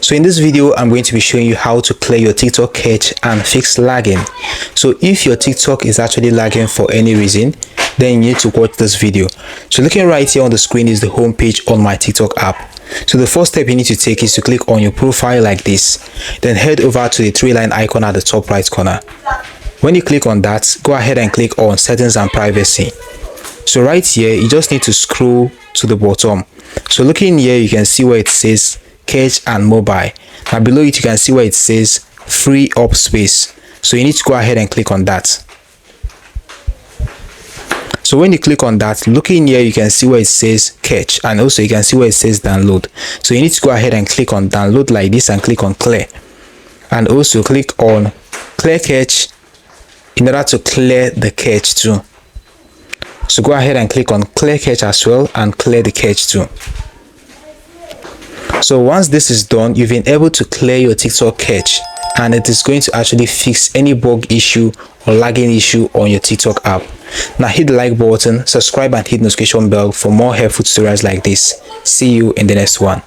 So in this video, I'm going to be showing you how to clear your TikTok cache and fix lagging. So if your TikTok is actually lagging for any reason, then you need to watch this video. So looking right here on the screen is the home page on my TikTok app. So the first step you need to take is to click on your profile like this, then head over to the three-line icon at the top right corner. When you click on that, go ahead and click on settings and privacy. So right here, you just need to scroll to the bottom. So looking here, you can see where it says cache and mobile. Now below it, you can see where it says free up space. So you need to go ahead and click on that. So when you click on that, looking here, you can see where it says cache, and also you can see where it says download. So you need to go ahead and click on download like this and click on clear, and also click on clear cache in order to clear the cache too. So go ahead and click on clear cache as well and clear the cache too. So once this is done, you've been able to clear your TikTok cache, and it is going to actually fix any bug issue or lagging issue on your TikTok app. Now hit the like button, subscribe and hit notification bell for more helpful tutorials like this. See you in the next one.